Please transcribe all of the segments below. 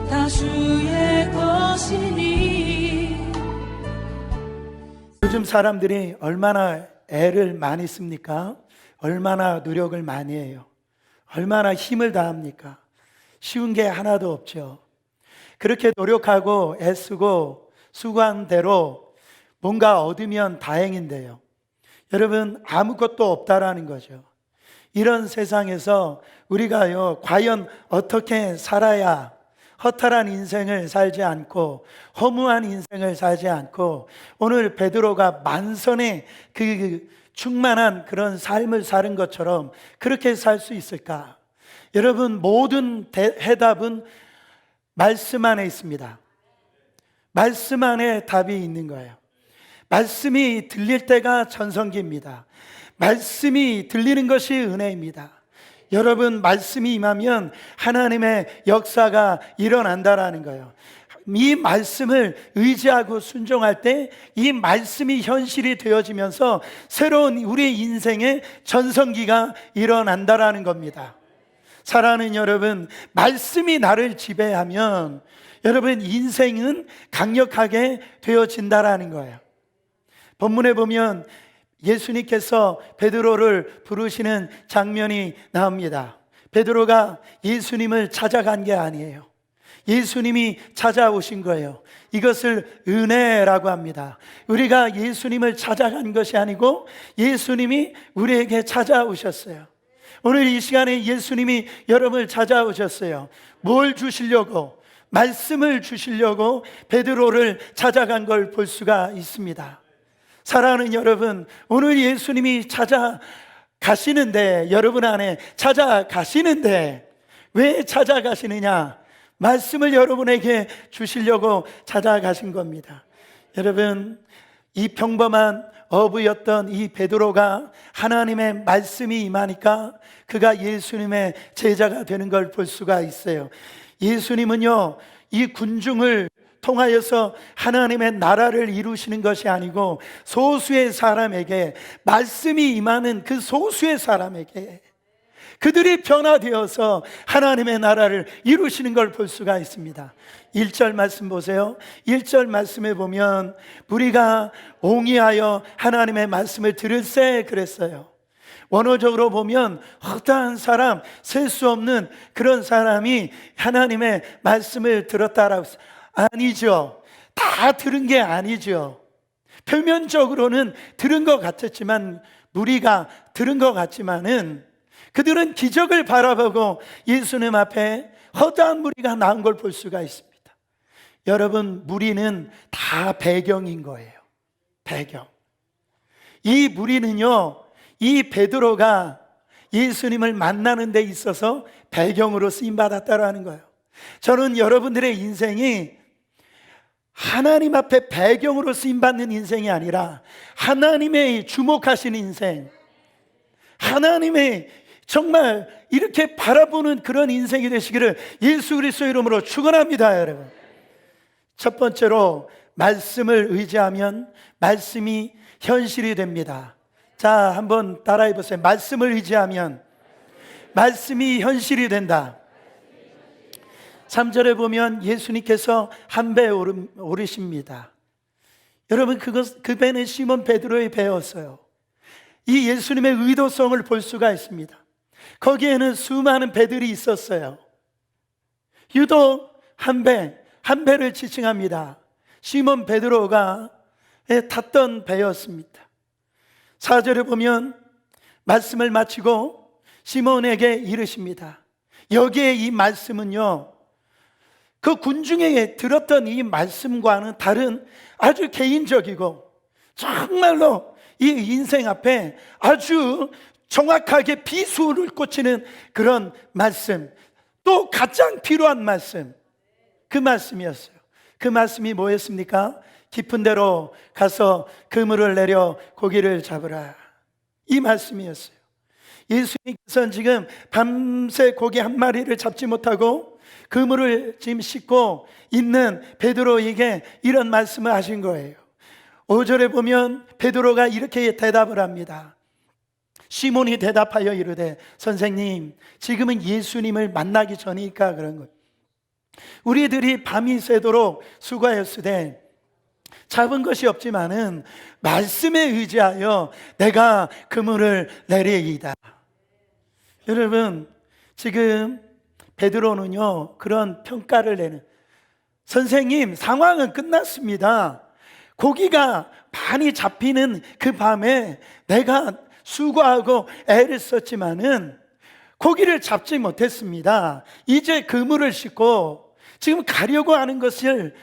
다 주의 것이니. 요즘 사람들이 얼마나 애를 많이 씁니까? 얼마나 노력을 많이 해요? 얼마나 힘을 다합니까? 쉬운 게 하나도 없죠. 그렇게 노력하고 애쓰고 수고한 대로 뭔가 얻으면 다행인데요, 여러분, 아무것도 없다라는 거죠. 이런 세상에서 우리가요, 과연 어떻게 살아야 허탈한 인생을 살지 않고 허무한 인생을 살지 않고 오늘 베드로가 만선의 그 충만한 그런 삶을 사는 것처럼 그렇게 살 수 있을까? 여러분, 모든 해답은 말씀 안에 있습니다. 말씀 안에 답이 있는 거예요. 말씀이 들릴 때가 전성기입니다. 말씀이 들리는 것이 은혜입니다. 여러분, 말씀이 임하면 하나님의 역사가 일어난다라는 거예요. 이 말씀을 의지하고 순종할 때 이 말씀이 현실이 되어지면서 새로운 우리 인생의 전성기가 일어난다라는 겁니다. 사랑하는 여러분, 말씀이 나를 지배하면 여러분, 인생은 강력하게 되어진다라는 거예요. 본문에 보면 예수님께서 베드로를 부르시는 장면이 나옵니다. 베드로가 예수님을 찾아간 게 아니에요. 예수님이 찾아오신 거예요. 이것을 은혜라고 합니다. 우리가 예수님을 찾아간 것이 아니고 예수님이 우리에게 찾아오셨어요. 오늘 이 시간에 예수님이 여러분을 찾아오셨어요. 뭘 주시려고? 말씀을 주시려고 베드로를 찾아간 걸 볼 수가 있습니다. 사랑하는 여러분, 오늘 예수님이 찾아가시는데, 여러분 안에 찾아가시는데 왜 찾아가시느냐? 말씀을 여러분에게 주시려고 찾아가신 겁니다. 여러분, 이 평범한 어부였던 이 베드로가 하나님의 말씀이 임하니까 그가 예수님의 제자가 되는 걸 볼 수가 있어요. 예수님은요, 이 군중을 통하여서 하나님의 나라를 이루시는 것이 아니고 소수의 사람에게, 말씀이 임하는 그 소수의 사람에게 그들이 변화되어서 하나님의 나라를 이루시는 걸 볼 수가 있습니다. 1절 말씀 보세요. 1절 말씀에 보면 무리가 옹이하여 하나님의 말씀을 들을세 그랬어요. 원어적으로 보면 허다한 사람, 셀 수 없는 그런 사람이 하나님의 말씀을 들었다라고. 아니죠. 다 들은 게 아니죠. 표면적으로는 들은 것 같았지만, 무리가 들은 것 같지만은 그들은 기적을 바라보고 예수님 앞에 허다한 무리가 나온 걸 볼 수가 있습니다. 여러분, 무리는 다 배경인 거예요. 배경. 이 무리는요, 이 베드로가 예수님을 만나는 데 있어서 배경으로 쓰임받았다라는 거예요. 저는 여러분들의 인생이 하나님 앞에 배경으로 쓰임받는 인생이 아니라 하나님의 주목하시는 인생, 하나님의 정말 이렇게 바라보는 그런 인생이 되시기를 예수 그리스도의 이름으로 축원합니다. 여러분, 첫 번째로 말씀을 의지하면 말씀이 현실이 됩니다. 자, 한번 따라해 보세요. 말씀을 의지하면 말씀이 현실이 된다. 3절에 보면 예수님께서 한 배에 오르십니다. 여러분, 그 배는 시몬 베드로의 배였어요. 이 예수님의 의도성을 볼 수가 있습니다. 거기에는 수많은 배들이 있었어요. 유독 한 배를 지칭합니다. 시몬 베드로가 탔던 배였습니다. 4절에 보면 말씀을 마치고 시몬에게 이르십니다. 여기에 이 말씀은요, 그 군중에게 들었던 이 말씀과는 다른 아주 개인적이고 정말로 이 인생 앞에 아주 정확하게 비수를 꽂히는 그런 말씀, 또 가장 필요한 말씀, 그 말씀이었어요. 그 말씀이 뭐였습니까? 깊은 데로 가서 그물을 내려 고기를 잡으라, 이 말씀이었어요. 예수님께서는 지금 밤새 고기 한 마리를 잡지 못하고 그물을 지금 싣고 있는 베드로에게 이런 말씀을 하신 거예요. 5절에 보면 베드로가 이렇게 대답을 합니다. 시몬이 대답하여 이르되 선생님, 지금은 예수님을 만나기 전이니까 그런 거예요. 우리들이 밤이 새도록 수고하였으되 잡은 것이 없지만은 말씀에 의지하여 내가 그물을 내리이다. 여러분, 지금 베드로는요 그런 평가를 내는, 선생님 상황은 끝났습니다. 고기가 많이 잡히는 그 밤에 내가 수고하고 애를 썼지만은 고기를 잡지 못했습니다. 이제 그물을 싣고 지금 가려고 하는 것을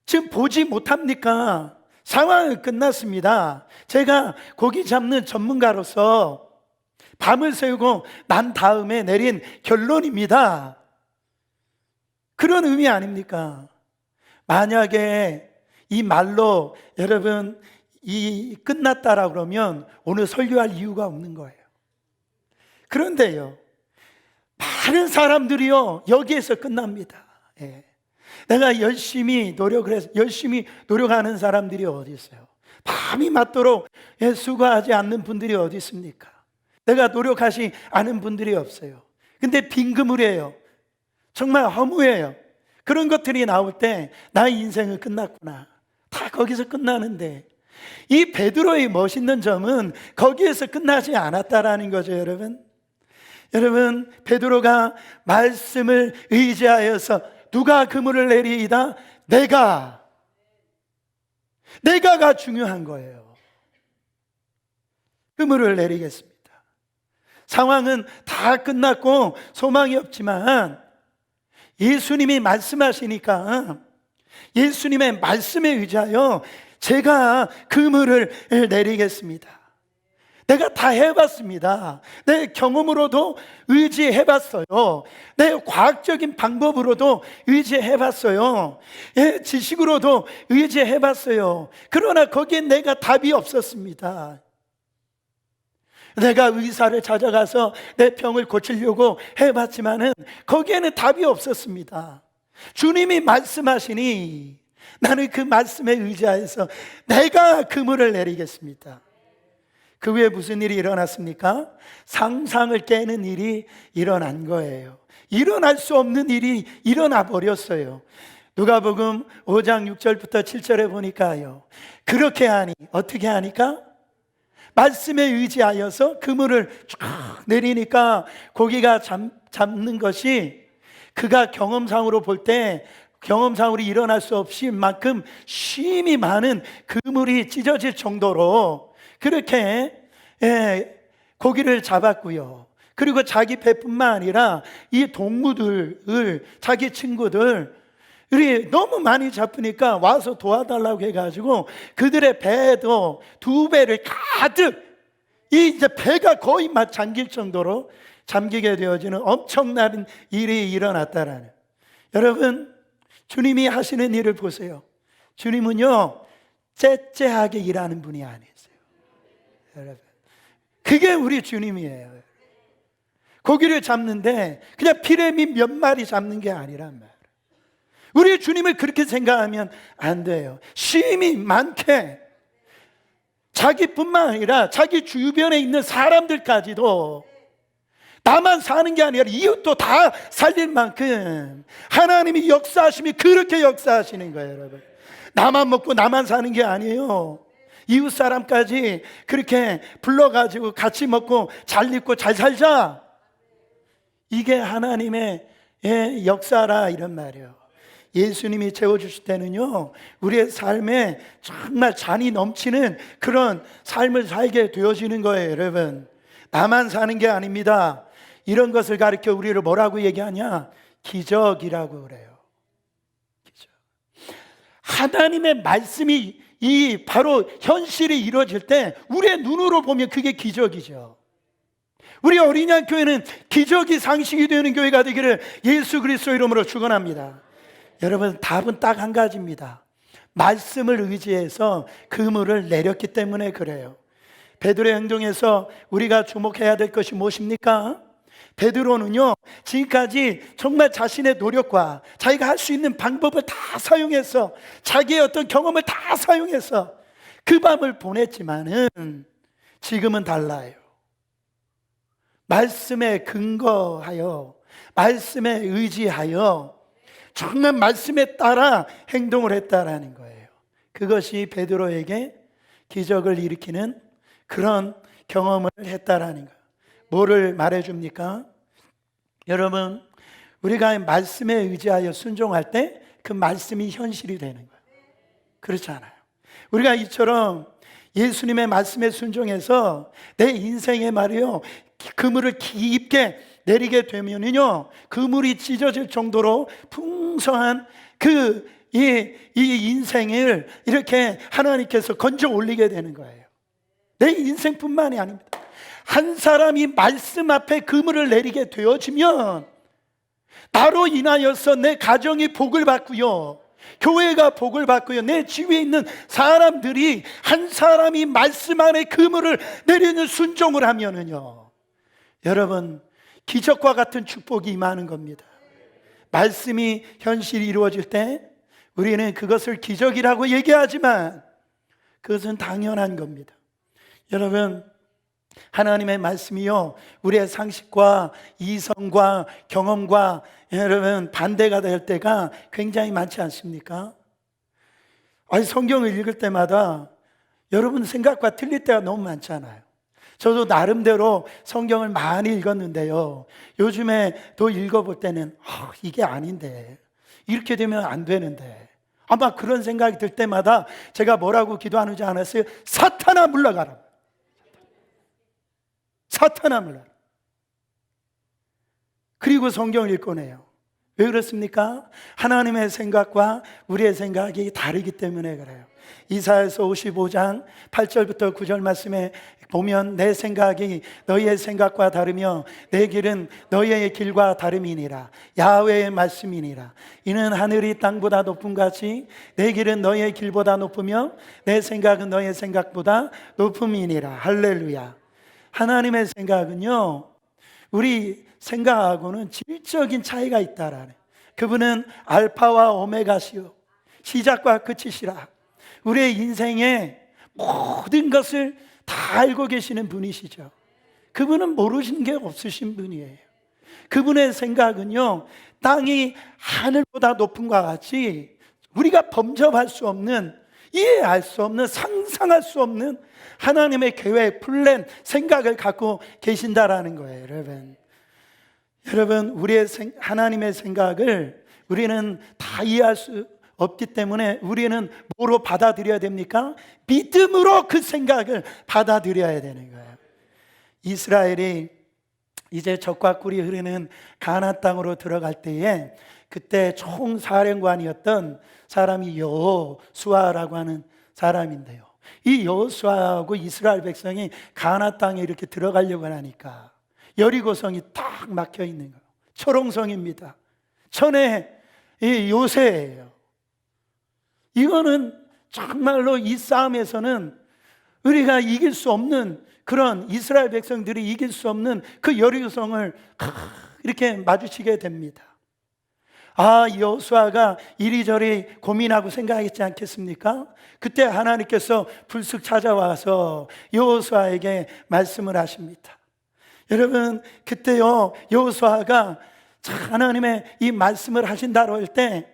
지금 보지 못합니까? 상황은 끝났습니다. 제가 고기 잡는 전문가로서 밤을 새우고 난 다음에 내린 결론입니다. 그런 의미 아닙니까? 만약에 이 말로 여러분 이 끝났다라 그러면 오늘 설교할 이유가 없는 거예요. 그런데요, 많은 사람들이요 여기에서 끝납니다. 예. 내가 열심히 노력을 해서 열심히 노력하는 사람들이 어디 있어요? 밤이 맞도록 수고하지 않는 분들이 어디 있습니까? 내가 노력하지 않은 분들이 없어요. 근데 빈 그물이에요. 정말 허무해요. 그런 것들이 나올 때 나의 인생은 끝났구나, 다 거기서 끝나는데, 이 베드로의 멋있는 점은 거기에서 끝나지 않았다라는 거죠. 여러분 베드로가 말씀을 의지하여서 누가 그물을 내리이다? 내가가 중요한 거예요. 그물을 내리겠습니다. 상황은 다 끝났고 소망이 없지만 예수님이 말씀하시니까 예수님의 말씀에 의지하여 제가 그물을 내리겠습니다. 내가 다 해봤습니다. 내 경험으로도 의지해봤어요. 내 과학적인 방법으로도 의지해봤어요. 지식으로도 의지해봤어요. 그러나 거기에 내가 답이 없었습니다. 내가 의사를 찾아가서 내 병을 고치려고 해봤지만은 거기에는 답이 없었습니다. 주님이 말씀하시니 나는 그 말씀에 의지하여서 내가 그물을 내리겠습니다. 그 후에 무슨 일이 일어났습니까? 상상을 깨는 일이 일어난 거예요. 일어날 수 없는 일이 일어나 버렸어요. 누가복음 5장 6절부터 7절에 보니까요, 그렇게 하니, 어떻게 하니까? 말씀에 의지하여서 그물을 쫙 내리니까 고기가 잡는 것이 그가 경험상으로 볼 때 경험상으로 일어날 수 없이 만큼 쉼이 많은 그물이 찢어질 정도로 그렇게 고기를 잡았고요. 그리고 자기 배뿐만 아니라 이 동무들을, 자기 친구들 너무 많이 잡으니까 와서 도와달라고 해가지고 그들의 배도 2배를 가득, 이제 배가 거의 막 잠길 정도로 잠기게 되어지는 엄청난 일이 일어났다라는. 여러분, 주님이 하시는 일을 보세요. 주님은요 째째하게 일하는 분이 아니세요. 여러분, 그게 우리 주님이에요. 고기를 잡는데 그냥 피레미 몇 마리 잡는 게 아니란 말이에요. 우리 주님을 그렇게 생각하면 안 돼요. 쉼이 많게 자기뿐만 아니라 자기 주변에 있는 사람들까지도 나만 사는 게 아니라 이웃도 다 살릴 만큼 하나님이 역사하심이 그렇게 역사하시는 거예요. 여러분, 나만 먹고 나만 사는 게 아니에요. 이웃 사람까지 그렇게 불러가지고 같이 먹고 잘 입고 잘 살자, 이게 하나님의 역사라 이런 말이에요. 예수님이 채워주실 때는요 우리의 삶에 정말 잔이 넘치는 그런 삶을 살게 되어지는 거예요. 여러분, 나만 사는 게 아닙니다. 이런 것을 가르쳐 우리를 뭐라고 얘기하냐? 기적이라고 그래요. 기적. 하나님의 말씀이 이 바로 현실이 이루어질 때 우리의 눈으로 보면 그게 기적이죠. 우리 어린양 교회는 기적이 상식이 되는 교회가 되기를 예수 그리스도 이름으로 축원합니다. 여러분, 답은 딱 한 가지입니다. 말씀을 의지해서 그물을 내렸기 때문에 그래요. 베드로의 행동에서 우리가 주목해야 될 것이 무엇입니까? 베드로는요 지금까지 정말 자신의 노력과 자기가 할 수 있는 방법을 다 사용해서, 자기의 어떤 경험을 다 사용해서 그 밤을 보냈지만은 지금은 달라요. 말씀에 근거하여, 말씀에 의지하여 정말 말씀에 따라 행동을 했다라는 거예요. 그것이 베드로에게 기적을 일으키는 그런 경험을 했다라는 거예요. 뭐를 말해줍니까? 여러분, 우리가 말씀에 의지하여 순종할 때 그 말씀이 현실이 되는 거예요. 그렇지 않아요? 우리가 이처럼 예수님의 말씀에 순종해서 내 인생에 말이요, 그물을 깊게 내리게 되면은요, 그물이 찢어질 정도로 풍성한 이 인생을 이렇게 하나님께서 건져 올리게 되는 거예요. 내 인생뿐만이 아닙니다. 한 사람이 말씀 앞에 그물을 내리게 되어지면 나로 인하여서 내 가정이 복을 받고요, 교회가 복을 받고요, 내 주위에 있는 사람들이 한 사람이 말씀 안에 그물을 내리는 순종을 하면은요, 여러분, 기적과 같은 축복이 임하는 겁니다. 말씀이 현실이 이루어질 때 우리는 그것을 기적이라고 얘기하지만 그것은 당연한 겁니다. 여러분, 하나님의 말씀이요, 우리의 상식과 이성과 경험과 여러분 반대가 될 때가 굉장히 많지 않습니까? 성경을 읽을 때마다 여러분 생각과 틀릴 때가 너무 많잖아요. 저도 나름대로 성경을 많이 읽었는데요, 요즘에 또 읽어볼 때는 이게 아닌데, 이렇게 되면 안 되는데, 아마 그런 생각이 들 때마다 제가 뭐라고 기도하는지 아세요? 사탄아 물러가라. 사탄아 물러가라. 그리고 성경을 읽고네요. 왜 그렇습니까? 하나님의 생각과 우리의 생각이 다르기 때문에 그래요. 이사야서 55장 8절부터 9절 말씀에 보면 내 생각이 너희의 생각과 다르며 내 길은 너희의 길과 다름이니라. 야훼의 말씀이니라. 이는 하늘이 땅보다 높은 같이 내 길은 너희의 길보다 높으며 내 생각은 너희의 생각보다 높음이니라. 할렐루야. 하나님의 생각은요, 우리 생각하고는 질적인 차이가 있다라네. 그분은 알파와 오메가시요, 시작과 끝이시라. 우리의 인생의 모든 것을 다 알고 계시는 분이시죠. 그분은 모르시는 게 없으신 분이에요. 그분의 생각은요, 땅이 하늘보다 높은 것과 같이 우리가 범접할 수 없는, 이해할 수 없는, 상상할 수 없는 하나님의 계획, 플랜, 생각을 갖고 계신다라는 거예요. 여러분, 우리의 하나님의 생각을 우리는 다 이해할 수 없기 때문에 우리는 뭐로 받아들여야 됩니까? 믿음으로 그 생각을 받아들여야 되는 거예요. 이스라엘이 이제 젖과 꿀이 흐르는 가나안 땅으로 들어갈 때에 그때 총사령관이었던 사람이 여호수아라고 하는 사람인데요, 이 여호수아하고 이스라엘 백성이 가나안 땅에 이렇게 들어가려고 하니까 여리고성이 딱 막혀 있는 거예요. 초롱성입니다. 천의 이 요새예요. 이거는 정말로 이 싸움에서는 우리가 이길 수 없는, 그런 이스라엘 백성들이 이길 수 없는 그 여리고성을 이렇게 마주치게 됩니다. 여호수아가 이리저리 고민하고 생각했지 않겠습니까? 그때 하나님께서 불쑥 찾아와서 여호수아에게 말씀을 하십니다. 여러분, 그때요, 여호수아가 하나님의 이 말씀을 하신다고 할 때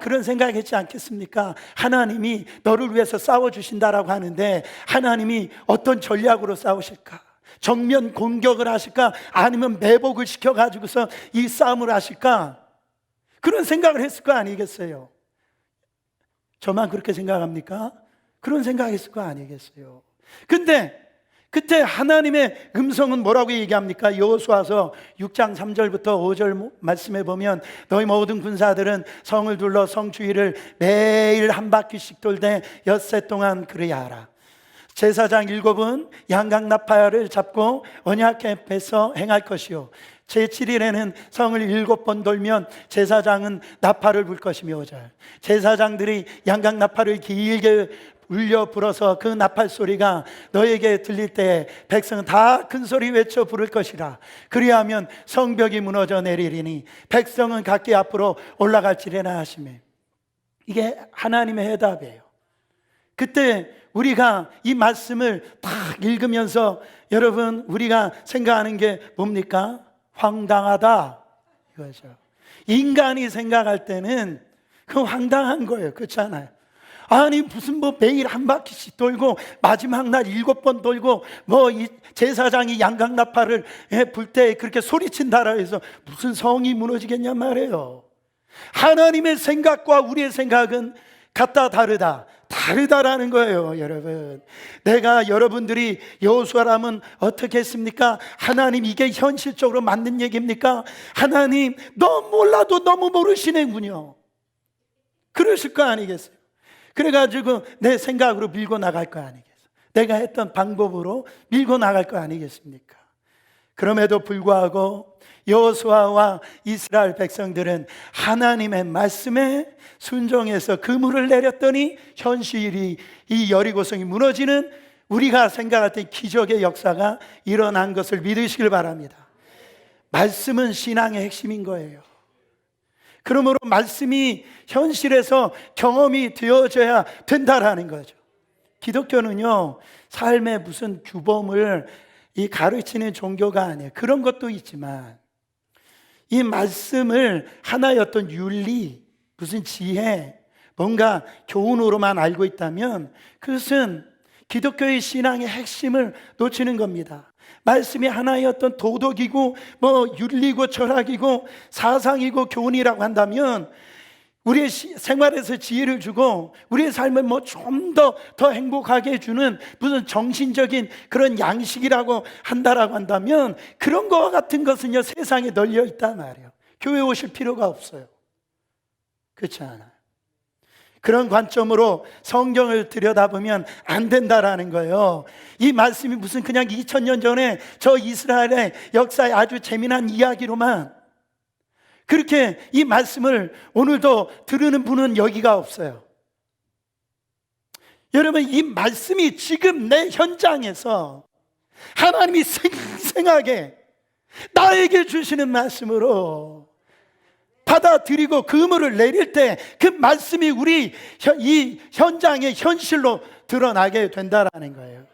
그런 생각했지 않겠습니까? 하나님이 너를 위해서 싸워주신다라고 하는데 하나님이 어떤 전략으로 싸우실까? 정면 공격을 하실까? 아니면 매복을 시켜가지고서 이 싸움을 하실까? 그런 생각을 했을 거 아니겠어요? 저만 그렇게 생각합니까? 그런 생각했을 거 아니겠어요? 근데 그때 하나님의 음성은 뭐라고 얘기합니까? 여호수아서 6장 3절부터 5절 말씀에 보면 너희 모든 군사들은 성을 둘러 성 주위를 매일 한 바퀴씩 돌되 엿새 동안 그래야 하라. 제사장 7은 양각 나팔을 잡고 언약 궤에서 행할 것이요, 제7일에는 성을 7번 돌면 제사장은 나팔을 불 것이며, 제사장들이 양각 나팔을 길게 울려 불어서 그 나팔 소리가 너에게 들릴 때 백성은 다 큰 소리 외쳐 부를 것이라. 그리하면 성벽이 무너져 내리리니 백성은 각기 앞으로 올라갈지래나 하시매. 이게 하나님의 해답이에요. 그때 우리가 이 말씀을 딱 읽으면서 여러분, 우리가 생각하는 게 뭡니까? 황당하다 이거죠. 인간이 생각할 때는 그 황당한 거예요. 그렇지 않아요? 아니 무슨 뭐 매일 한 바퀴씩 돌고 마지막 날 7번 돌고 뭐 이 제사장이 양강나팔을 불 때 그렇게 소리친다라 해서 무슨 성이 무너지겠냐 말이에요. 하나님의 생각과 우리의 생각은 같다 다르다라는 거예요. 여러분, 내가 여러분들이 여호수아라면 어떻게 했습니까? 하나님 이게 현실적으로 맞는 얘기입니까? 하나님 너무 몰라도 너무 모르시는군요. 그러실 거 아니겠어요? 그래가지고 내 생각으로 밀고 나갈 거 아니겠어요? 내가 했던 방법으로 밀고 나갈 거 아니겠습니까? 그럼에도 불구하고 여호수아와 이스라엘 백성들은 하나님의 말씀에 순종해서 그물을 내렸더니 현실이 이 여리고성이 무너지는 우리가 생각할 때 기적의 역사가 일어난 것을 믿으시길 바랍니다. 말씀은 신앙의 핵심인 거예요. 그러므로 말씀이 현실에서 경험이 되어져야 된다라는 거죠. 기독교는요, 삶의 무슨 규범을 가르치는 종교가 아니에요. 그런 것도 있지만 이 말씀을 하나의 어떤 윤리, 무슨 지혜, 뭔가 교훈으로만 알고 있다면 그것은 기독교의 신앙의 핵심을 놓치는 겁니다. 말씀이 하나의 어떤 도덕이고 뭐 윤리고 철학이고 사상이고 교훈이라고 한다면 우리의 생활에서 지혜를 주고 우리의 삶을 뭐 좀 더 행복하게 해주는 무슨 정신적인 그런 양식이라고 한다라고 한다면 그런 거와 같은 것은요 세상에 널려 있단 말이에요. 교회 오실 필요가 없어요. 그렇지 않아요. 그런 관점으로 성경을 들여다보면 안 된다라는 거예요. 이 말씀이 무슨 그냥 2000년 전에 저 이스라엘의 역사의 아주 재미난 이야기로만 그렇게 이 말씀을 오늘도 들으는 분은 여기가 없어요. 여러분, 이 말씀이 지금 내 현장에서 하나님이 생생하게 나에게 주시는 말씀으로 받아들이고 그물을 내릴 때 그 말씀이 우리 이 현장의 현실로 드러나게 된다라는 거예요.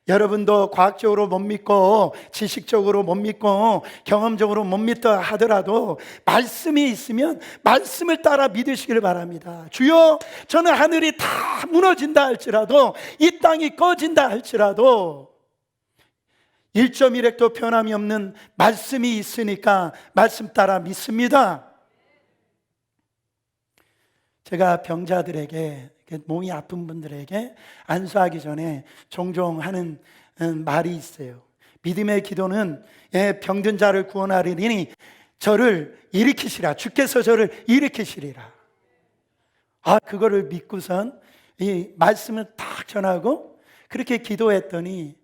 여러분도 과학적으로 못 믿고 지식적으로 못 믿고 경험적으로 못 믿다 하더라도 말씀이 있으면 말씀을 따라 믿으시길 바랍니다. 주여, 저는 하늘이 다 무너진다 할지라도 이 땅이 꺼진다 할지라도 1.1획도 변함이 없는 말씀이 있으니까 말씀 따라 믿습니다. 제가 병자들에게, 몸이 아픈 분들에게 안수하기 전에 종종 하는 말이 있어요. 믿음의 기도는 병든 자를 구원하리니 저를 일으키시라. 주께서 저를 일으키시리라. 그거를 믿고선 이 말씀을 딱 전하고 그렇게 기도했더니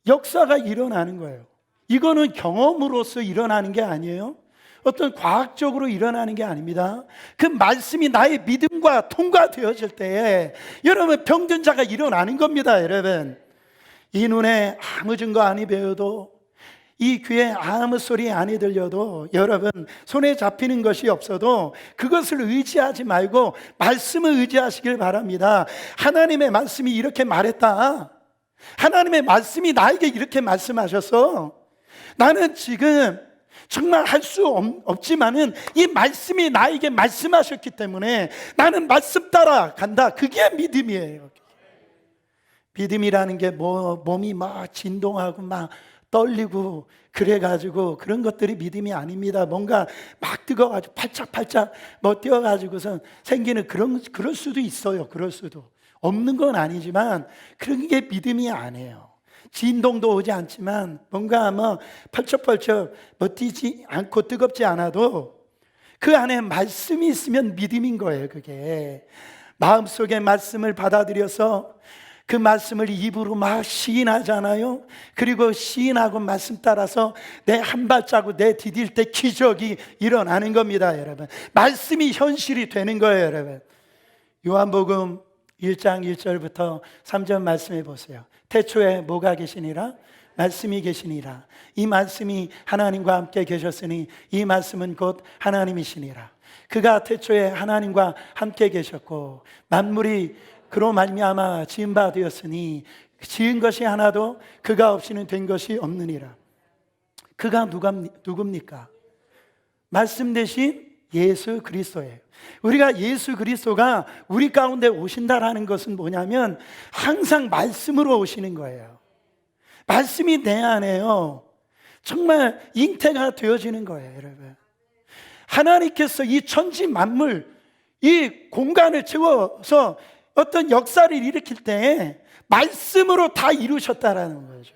역사가 일어나는 거예요. 이거는 경험으로서 일어나는 게 아니에요. 어떤 과학적으로 일어나는 게 아닙니다. 그 말씀이 나의 믿음과 통과되어질 때에 여러분 병든 자가 일어나는 겁니다. 여러분, 이 눈에 아무 증거 아니 배워도 이 귀에 아무 소리 아니 들려도 여러분 손에 잡히는 것이 없어도 그것을 의지하지 말고 말씀을 의지하시길 바랍니다. 하나님의 말씀이 이렇게 말했다. 하나님의 말씀이 나에게 이렇게 말씀하셔서 나는 지금 정말 할 수 없지만은 이 말씀이 나에게 말씀하셨기 때문에 나는 말씀 따라 간다. 그게 믿음이에요. 믿음이라는 게 몸이 막 진동하고 막 떨리고 그래가지고 그런 것들이 믿음이 아닙니다. 뭔가 막 뜨거워가지고 팔짝팔짝 뭐 뛰어가지고선 생기는 그럴 수도 있어요. 그럴 수도 없는 건 아니지만 그런 게 믿음이 아니에요. 진동도 오지 않지만 뭔가 펄쩍펄쩍 뛰지 않고 뜨겁지 않아도 그 안에 말씀이 있으면 믿음인 거예요. 그게 마음속에 말씀을 받아들여서 그 말씀을 입으로 막 시인하잖아요. 그리고 시인하고 말씀 따라서 내 한 발자국 디딜 때 기적이 일어나는 겁니다. 여러분, 말씀이 현실이 되는 거예요. 여러분, 요한복음 1장 1절부터 3절 말씀해 보세요. 태초에 뭐가 계시니라? 말씀이 계시니라. 이 말씀이 하나님과 함께 계셨으니 이 말씀은 곧 하나님이시니라. 그가 태초에 하나님과 함께 계셨고 만물이 그로 말미암아 지은 바 되었으니 지은 것이 하나도 그가 없이는 된 것이 없느니라. 그가 누굽니까? 말씀 대신 예수 그리스도예요. 우리가 예수 그리스도가 우리 가운데 오신다라는 것은 뭐냐면 항상 말씀으로 오시는 거예요. 말씀이 내 안에요 정말 잉태가 되어지는 거예요. 여러분, 하나님께서 이 천지 만물, 이 공간을 채워서 어떤 역사를 일으킬 때 말씀으로 다 이루셨다라는 거죠.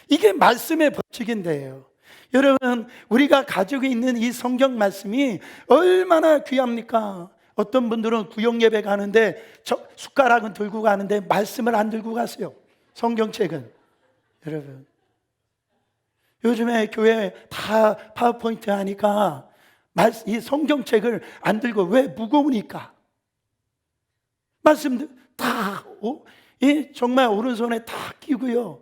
이게 말씀의 법칙인데요. 여러분, 우리가 가지고 있는 이 성경 말씀이 얼마나 귀합니까? 어떤 분들은 구역 예배 가는데 숟가락은 들고 가는데 말씀을 안 들고 가세요. 성경책은. 여러분, 요즘에 교회 다 파워포인트 하니까 이 성경책을 안 들고, 왜? 무거우니까. 말씀 다 정말 오른손에 다 끼고요,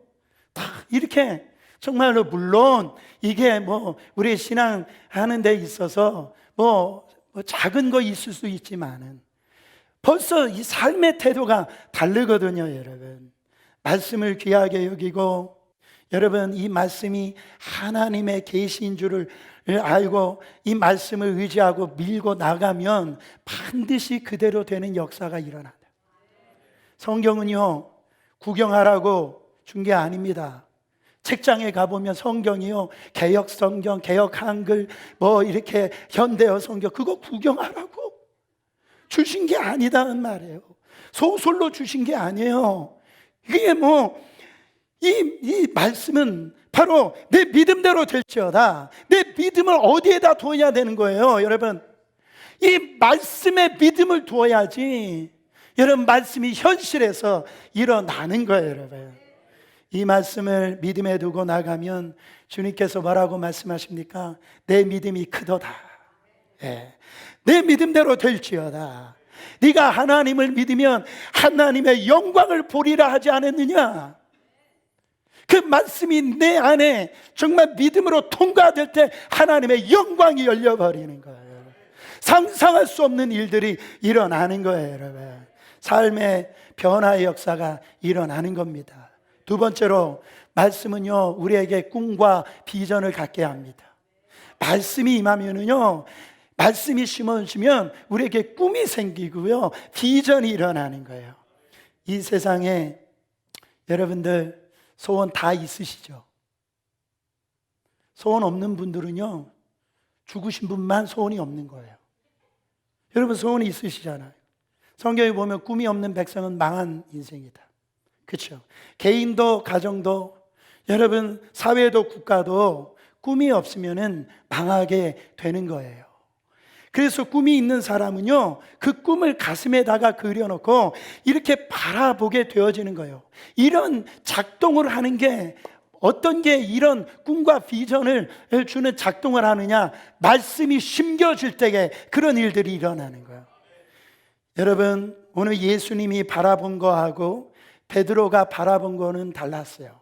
다 이렇게 정말로, 물론 이게 뭐 우리 신앙 하는 데 있어서 뭐 작은 거 있을 수 있지만은 벌써 이 삶의 태도가 다르거든요. 여러분, 말씀을 귀하게 여기고, 여러분, 이 말씀이 하나님의 계시인 줄을 알고 이 말씀을 의지하고 밀고 나가면 반드시 그대로 되는 역사가 일어난다. 성경은요, 구경하라고 준 게 아닙니다. 책장에 가보면 성경이요, 개역 성경, 개역 한글, 뭐 이렇게 현대어 성경, 그거 구경하라고 주신 게 아니다는 말이에요. 소설로 주신 게 아니에요. 이게 뭐 이 말씀은 바로 내 믿음대로 될지어다. 내 믿음을 어디에다 두어야 되는 거예요. 여러분, 이 말씀에 믿음을 두어야지 여러분 말씀이 현실에서 일어나는 거예요. 여러분, 이 말씀을 믿음에 두고 나가면 주님께서 뭐라고 말씀하십니까? 내 믿음이 크도다. 내 믿음대로 될지어다. 네가 하나님을 믿으면 하나님의 영광을 보리라 하지 않았느냐? 그 말씀이 내 안에 정말 믿음으로 통과될 때 하나님의 영광이 열려버리는 거예요. 상상할 수 없는 일들이 일어나는 거예요. 여러분, 삶의 변화의 역사가 일어나는 겁니다. 두 번째로, 말씀은요, 우리에게 꿈과 비전을 갖게 합니다. 말씀이 임하면은요, 말씀이 심어지면 우리에게 꿈이 생기고요, 비전이 일어나는 거예요. 이 세상에 여러분들 소원 다 있으시죠? 소원 없는 분들은요, 죽으신 분만 소원이 없는 거예요. 여러분, 소원이 있으시잖아요. 성경에 보면 꿈이 없는 백성은 망한 인생이다. 그렇죠? 개인도 가정도, 여러분 사회도 국가도 꿈이 없으면은 망하게 되는 거예요. 그래서 꿈이 있는 사람은요, 그 꿈을 가슴에다가 그려놓고 이렇게 바라보게 되어지는 거예요. 이런 작동을 하는 게, 어떤 게 이런 꿈과 비전을 주는 작동을 하느냐? 말씀이 심겨질 때에 그런 일들이 일어나는 거예요. 여러분, 오늘 예수님이 바라본 거하고 베드로가 바라본 거는 달랐어요.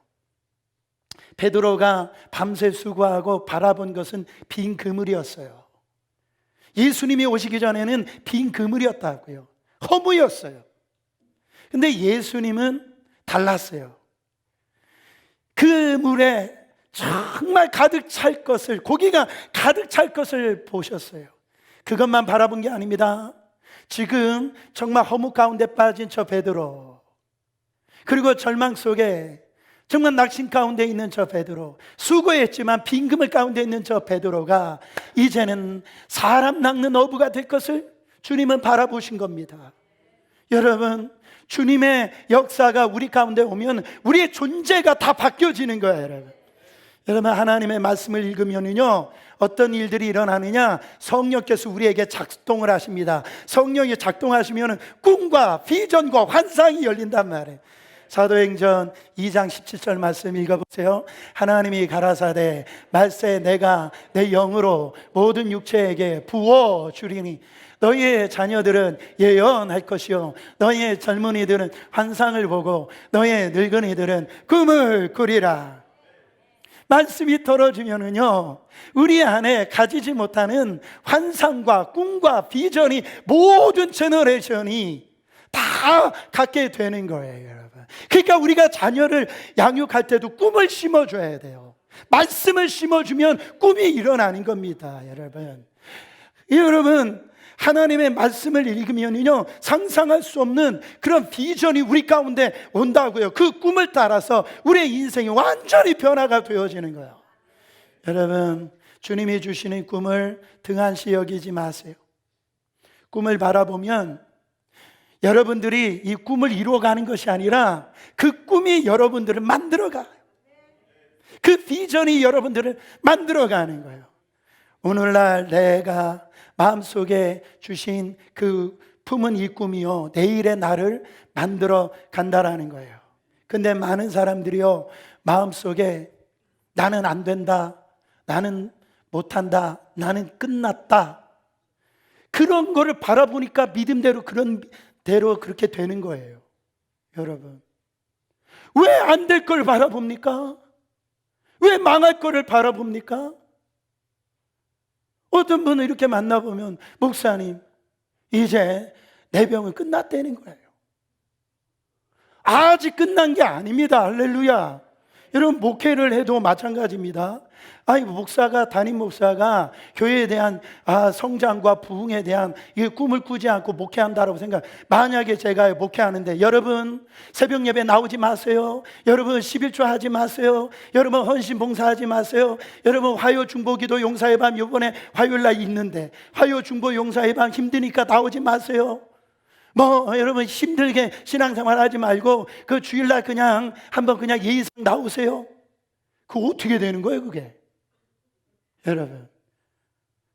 베드로가 밤새 수고하고 바라본 것은 빈 그물이었어요. 예수님이 오시기 전에는 빈 그물이었다고요. 허무였어요. 근데 예수님은 달랐어요. 그 물에 정말 가득 찰 것을, 고기가 가득 찰 것을 보셨어요. 그것만 바라본 게 아닙니다. 지금 정말 허무 가운데 빠진 저 베드로, 그리고 절망 속에 정말 낙심 가운데 있는 저 베드로, 수고했지만 빈 그물 가운데 있는 저 베드로가 이제는 사람 낚는 어부가 될 것을 주님은 바라보신 겁니다. 여러분, 주님의 역사가 우리 가운데 오면 우리의 존재가 다 바뀌어지는 거예요. 여러분, 하나님의 말씀을 읽으면요, 어떤 일들이 일어나느냐? 성령께서 우리에게 작동을 하십니다. 성령이 작동하시면 꿈과 비전과 환상이 열린단 말이에요. 사도행전 2장 17절 말씀 읽어보세요. 하나님이 가라사대 말세 내가 내 영으로 모든 육체에게 부어주리니 너희의 자녀들은 예언할 것이요 너희의 젊은이들은 환상을 보고 너희의 늙은이들은 꿈을 꾸리라. 말씀이 떨어지면은요, 우리 안에 가지지 못하는 환상과 꿈과 비전이 모든 제너레이션이 다 갖게 되는 거예요, 여러분. 그러니까 우리가 자녀를 양육할 때도 꿈을 심어줘야 돼요. 말씀을 심어주면 꿈이 일어나는 겁니다. 여러분 하나님의 말씀을 읽으면요 상상할 수 없는 그런 비전이 우리 가운데 온다고요. 그 꿈을 따라서 우리의 인생이 완전히 변화가 되어지는 거예요. 여러분 주님이 주시는 꿈을 등한시 여기지 마세요. 꿈을 바라보면 여러분들이 이 꿈을 이루어가는 것이 아니라 그 꿈이 여러분들을 만들어가요. 그 비전이 여러분들을 만들어가는 거예요. 오늘날 내가 마음속에 주신 그 품은 이 꿈이요 내일의 나를 만들어 간다라는 거예요. 근데 많은 사람들이요 마음속에 나는 안 된다, 나는 못한다, 나는 끝났다, 그런 거를 바라보니까 믿음대로 그런 대로 그렇게 되는 거예요. 여러분 왜 안 될 걸 바라봅니까? 왜 망할 거를 바라봅니까? 어떤 분을 이렇게 만나보면 목사님 이제 내 병은 끝났다는 거예요. 아직 끝난 게 아닙니다. 할렐루야. 여러분 목회를 해도 마찬가지입니다. 목사가 담임 목사가 교회에 대한 성장과 부흥에 대한 이 꿈을 꾸지 않고 목회한다라고 생각. 만약에 제가 목회하는데 여러분 새벽 예배 나오지 마세요. 여러분 11조 하지 마세요. 여러분 헌신 봉사하지 마세요. 여러분 화요 중보기도 용사의 밤 이번에 화요일날 있는데 화요 중보 용사의 밤 힘드니까 나오지 마세요. 여러분 힘들게 신앙생활 하지 말고 그 주일날 그냥 한번 그냥 예의상 나오세요. 그거 어떻게 되는 거예요 그게? 여러분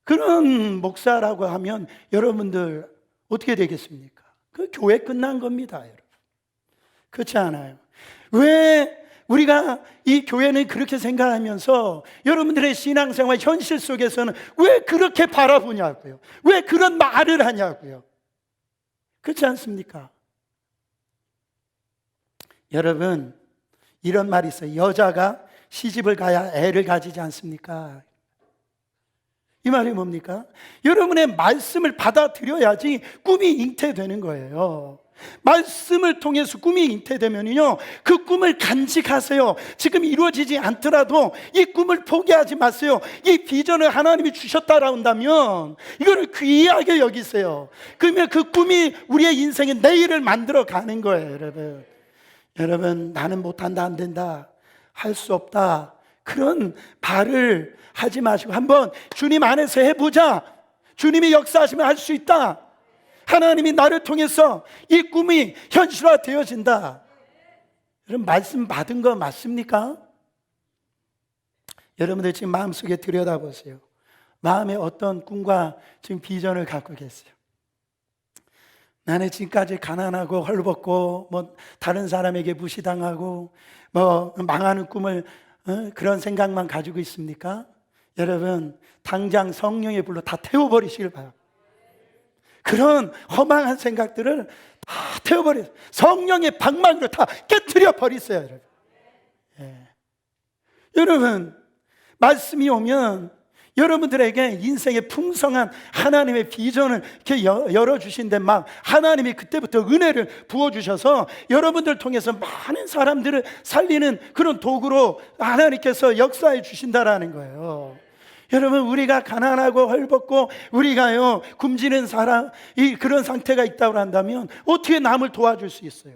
그런 목사라고 하면 여러분들 어떻게 되겠습니까? 그 교회 끝난 겁니다. 여러분 그렇지 않아요? 왜 우리가 이 교회는 그렇게 생각하면서 여러분들의 신앙생활 현실 속에서는 왜 그렇게 바라보냐고요? 왜 그런 말을 하냐고요? 그렇지 않습니까? 여러분 이런 말이 있어요. 여자가 시집을 가야 애를 가지지 않습니까? 이 말이 뭡니까? 여러분의 말씀을 받아들여야지 꿈이 잉태되는 거예요. 말씀을 통해서 꿈이 잉태되면요 그 꿈을 간직하세요. 지금 이루어지지 않더라도 이 꿈을 포기하지 마세요. 이 비전을 하나님이 주셨다라고 한다면 이거를 귀하게 여기세요. 그러면 그 꿈이 우리의 인생의 내일을 만들어 가는 거예요. 여러분 나는 못한다, 안 된다, 할 수 없다, 그런 말을 하지 마시고 한번 주님 안에서 해보자. 주님이 역사하시면 할 수 있다. 하나님이 나를 통해서 이 꿈이 현실화 되어진다. 여러분 말씀 받은 거 맞습니까? 여러분들 지금 마음속에 들여다보세요. 마음에 어떤 꿈과 지금 비전을 갖고 계세요? 나는 지금까지 가난하고 헐벗고 다른 사람에게 무시당하고 망하는 꿈을 그런 생각만 가지고 있습니까? 여러분 당장 성령의 불로 다 태워버리시길 바랍니다. 그런 허망한 생각들을 다 태워버려요. 성령의 방망이로 다 깨트려 버리세요. 여러분. 여러분 말씀이 오면 여러분들에게 인생의 풍성한 하나님의 비전을 이렇게 열어주신데 막 하나님이 그때부터 은혜를 부어주셔서 여러분들 통해서 많은 사람들을 살리는 그런 도구로 하나님께서 역사해 주신다라는 거예요. 여러분 우리가 가난하고 헐벗고 우리가요 굶주린 사람 그런 상태가 있다고 한다면 어떻게 남을 도와줄 수 있어요?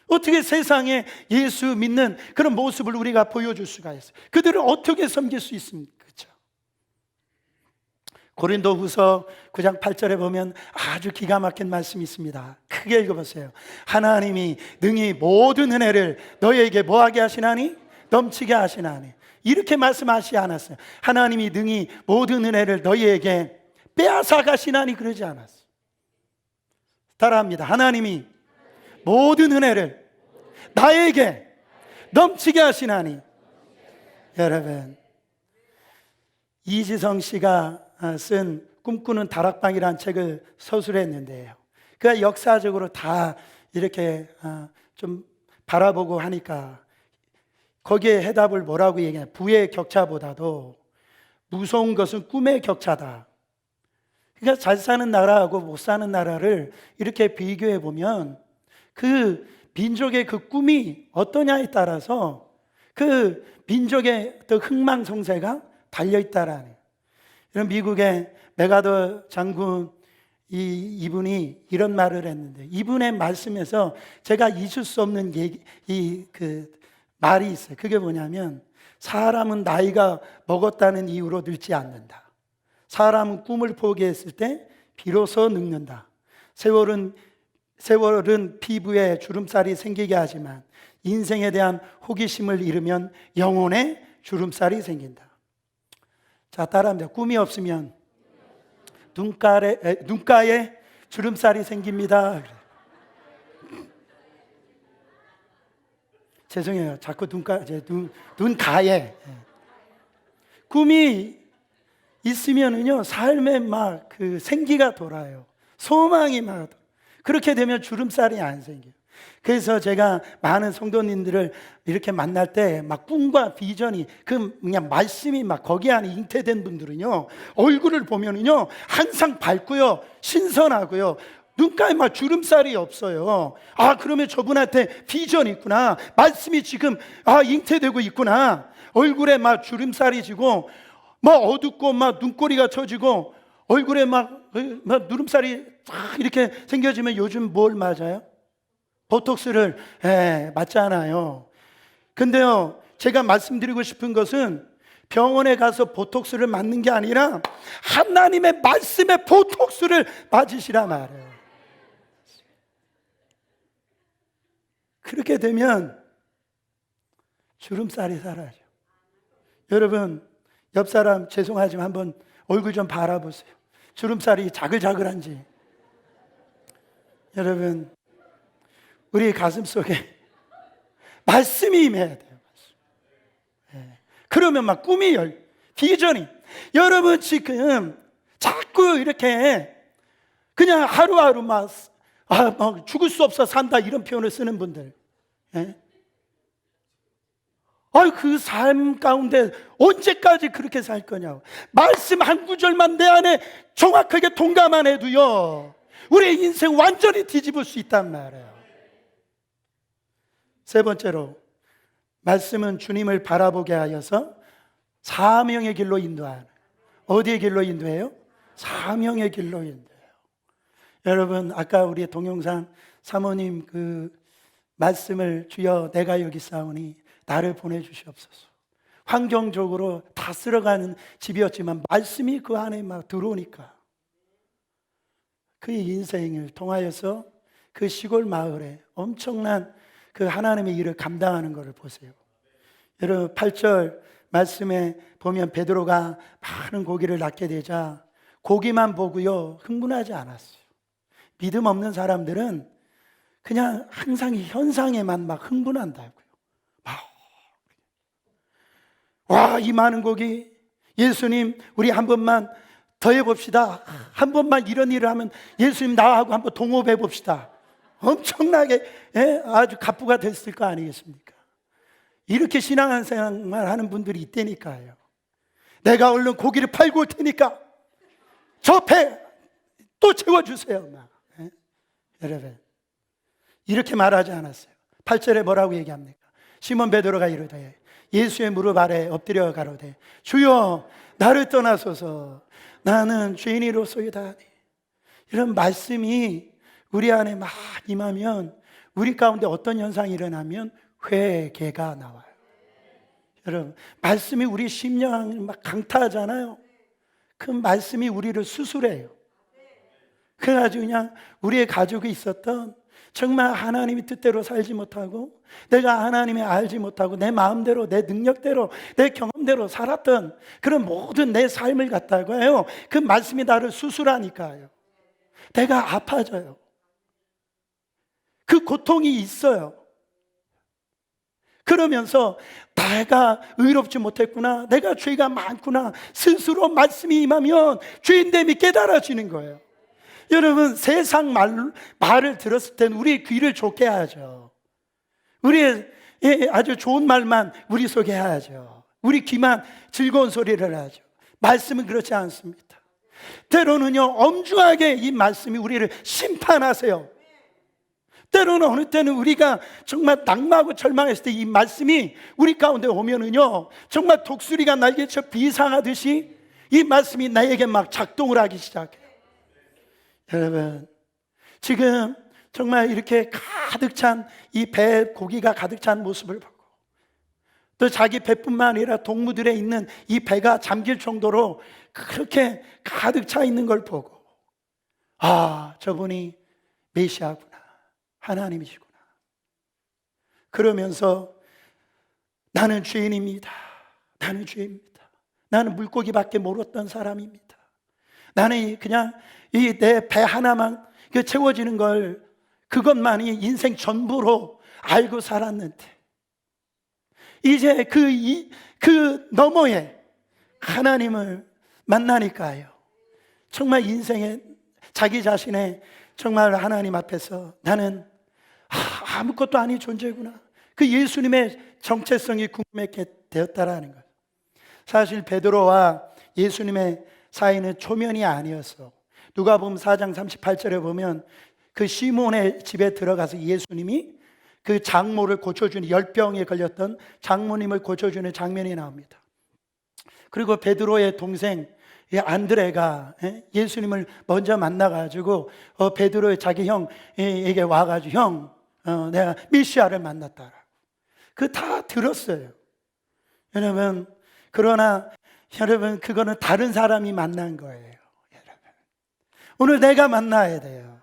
어떻게 세상에 예수 믿는 그런 모습을 우리가 보여줄 수가 있어요? 그들을 어떻게 섬길 수 있습니까? 그렇죠? 고린도후서 9장 8절에 보면 아주 기가 막힌 말씀이 있습니다. 크게 읽어보세요. 하나님이 능히 모든 은혜를 너희에게 뭐하게 하시나니? 넘치게 하시나니. 이렇게 말씀하시지 않았어요. 하나님이 능히 모든 은혜를 너희에게 빼앗아 가시나니 그러지 않았어요. 따라합니다. 하나님이 모든 은혜를 나에게 넘치게 하시나니. 여러분 이지성 씨가 쓴 꿈꾸는 다락방이라는 책을 서술했는데요, 그가 역사적으로 다 이렇게 좀 바라보고 하니까 거기에 해답을 뭐라고 얘기해요? 부의 격차보다도 무서운 것은 꿈의 격차다. 그러니까 잘 사는 나라하고 못 사는 나라를 이렇게 비교해 보면 그 민족의 그 꿈이 어떠냐에 따라서 그 민족의 또 흥망성쇠가 달려있다라는, 이런 미국의 메가더 장군 이분이 이런 말을 했는데, 이분의 말씀에서 제가 잊을 수 없는 말이 있어요. 그게 뭐냐면, 사람은 나이가 먹었다는 이유로 늙지 않는다. 사람은 꿈을 포기했을 때 비로소 늙는다. 세월은 피부에 주름살이 생기게 하지만 인생에 대한 호기심을 잃으면 영혼에 주름살이 생긴다. 자, 따라합니다. 꿈이 없으면 눈가에 주름살이 생깁니다. 죄송해요. 자꾸 눈가에. 꿈이 있으면은요, 삶에 막 그 생기가 돌아요. 소망이 막. 그렇게 되면 주름살이 안 생겨요. 그래서 제가 많은 성도님들을 이렇게 만날 때 막 꿈과 비전이, 그냥 말씀이 막 거기 안에 잉태된 분들은요, 얼굴을 보면은요, 항상 밝고요, 신선하고요, 눈가에 막 주름살이 없어요. 아, 그러면 저분한테 비전이 있구나. 말씀이 지금 잉태되고 있구나. 얼굴에 막 주름살이 지고 막 어둡고 막 눈꼬리가 처지고 얼굴에 막 누름살이 쫙 이렇게 생겨지면 요즘 뭘 맞아요? 보톡스를 맞잖아요. 근데요, 제가 말씀드리고 싶은 것은 병원에 가서 보톡스를 맞는 게 아니라 하나님의 말씀에 보톡스를 맞으시라 말이에요. 그렇게 되면 주름살이 사라져. 여러분, 옆 사람 죄송하지만 한번 얼굴 좀 바라보세요. 주름살이 자글자글한지. 여러분, 우리 가슴 속에 말씀이 임해야 돼요. 그러면 막 꿈이 비전이. 여러분 지금 자꾸 이렇게 그냥 하루하루 막 죽을 수 없어 산다 이런 표현을 쓰는 분들, 그 삶 가운데 언제까지 그렇게 살 거냐고. 말씀 한 구절만 내 안에 정확하게 동감만 해도요, 우리의 인생 완전히 뒤집을 수 있단 말이에요. 세 번째로, 말씀은 주님을 바라보게 하여서 사명의 길로 인도하는. 어디의 길로 인도해요? 사명의 길로 인도해요. 여러분, 아까 우리 동영상 사모님 그 말씀을, 주여 내가 여기 있사오니 나를 보내주시옵소서. 환경적으로 다 쓸어가는 집이었지만 말씀이 그 안에 막 들어오니까 그의 인생을 통하여서 그 시골 마을에 엄청난 그 하나님의 일을 감당하는 것을 보세요. 여러분, 8절 말씀에 보면 베드로가 많은 고기를 낳게 되자 고기만 보고요, 흥분하지 않았어요. 믿음 없는 사람들은 그냥 항상 이 현상에만 막 흥분한다고요. 와, 이 많은 고기, 예수님 우리 한 번만 더 해봅시다. 한 번만 이런 일을 하면 예수님 나하고 한번 동업해 봅시다. 엄청나게 아주 갑부가 됐을 거 아니겠습니까? 이렇게 신앙생활 하는 분들이 있다니까요. 내가 얼른 고기를 팔고 올 테니까 저 배 또 채워주세요. 여러분, 이렇게 말하지 않았어요. 8절에 뭐라고 얘기합니까? 시몬 베드로가 이르되 예수의 무릎 아래 엎드려 가로되 주여 나를 떠나소서 나는 죄인이로소이다. 이런 말씀이 우리 안에 막 임하면 우리 가운데 어떤 현상이 일어나면 회개가 나와요. 여러분, 말씀이 우리 심령을 막 강타하잖아요. 그 말씀이 우리를 수술해요. 그래가지고 그냥 우리의 가족이 있었던, 정말 하나님의 뜻대로 살지 못하고 내가 하나님을 알지 못하고 내 마음대로 내 능력대로 내 경험대로 살았던 그런 모든 내 삶을 갖다가요, 그 말씀이 나를 수술하니까요, 내가 아파져요. 그 고통이 있어요. 그러면서 내가 의롭지 못했구나, 내가 죄가 많구나, 스스로 말씀이 임하면 죄인됨이 깨달아지는 거예요. 여러분, 세상 말을 들었을 때는 우리 귀를 좋게 하죠. 우리의 아주 좋은 말만 우리 속에 하죠. 우리 귀만 즐거운 소리를 하죠. 말씀은 그렇지 않습니다. 때로는요, 엄중하게 이 말씀이 우리를 심판하세요. 때로는 어느 때는 우리가 정말 낙마하고 절망했을 때 이 말씀이 우리 가운데 오면은요, 정말 독수리가 날개쳐 비상하듯이 이 말씀이 나에게 막 작동을 하기 시작해요. 여러분, 지금 정말 이렇게 가득 찬 이 배에 고기가 가득 찬 모습을 보고, 또 자기 배뿐만 아니라 동무들에 있는 이 배가 잠길 정도로 그렇게 가득 차 있는 걸 보고, 아, 저분이 메시아구나, 하나님이시구나. 그러면서 나는 죄인입니다. 나는 죄인입니다. 나는 물고기밖에 모르던 사람입니다. 나는 그냥 이 내 배 하나만 채워지는 걸, 그것만이 인생 전부로 알고 살았는데, 이제 그 너머에 하나님을 만나니까요, 정말 인생에 자기 자신의 정말 하나님 앞에서 나는 아무것도 아닌 존재구나, 그 예수님의 정체성이 궁금하게 되었다라는 것. 사실 베드로와 예수님의 사이는 초면이 아니었어. 누가복음 4장 38절에 보면 그 시몬의 집에 들어가서 예수님이 그 장모를 고쳐주는, 열병에 걸렸던 장모님을 고쳐주는 장면이 나옵니다. 그리고 베드로의 동생 안드레가 예수님을 먼저 만나가지고 베드로의 자기 형에게 와가지고, 형, 내가 메시아를 만났다라고 그 다 들었어요. 여러분, 그러나 여러분, 그거는 다른 사람이 만난 거예요. 여러분, 오늘 내가 만나야 돼요.